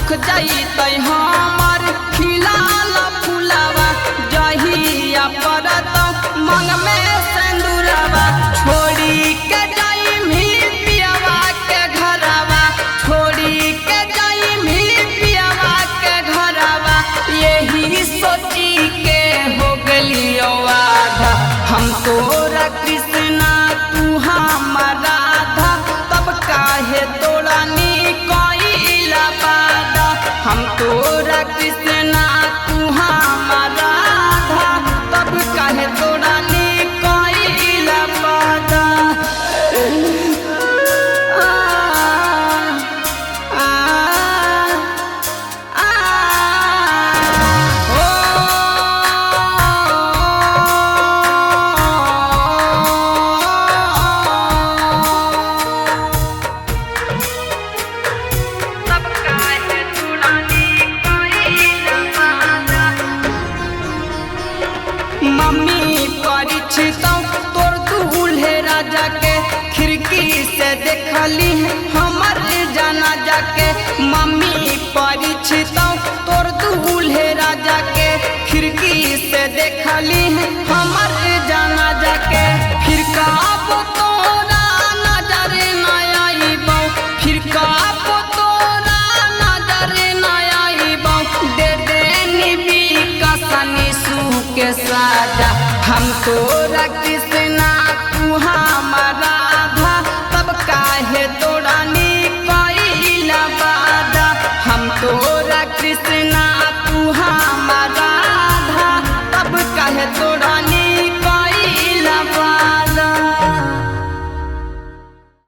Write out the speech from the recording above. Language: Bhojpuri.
जैतै हमर खिलाल फुलावा जहिया परतौ मंग में सिंदूरवा छोड़ी के जाइमी पियावा के घरवा छोड़ी के जाइमी पियावा के घरवा यही सोची के हो गलियो आधा हम तोरा कृष्णा तू हमर राधा तब काहे तोरा निकइला बाधा हम तोरा कृष्णा तू हमर राधा तब काहे तोरा निकइला बाधा मम्मी परिचितौ तोर दूल्हे राजा के खिड़की से देखली हमर जाना जाके मम्मी परिचितौ तोर दूल्हे राजा के खिड़की से देखली हमर जाना जाके फिर कब तोरा नजर न आइबौ फिर कब तोरा नजर न आइबौ दे देनी भी कसनी सू के साजा हम तो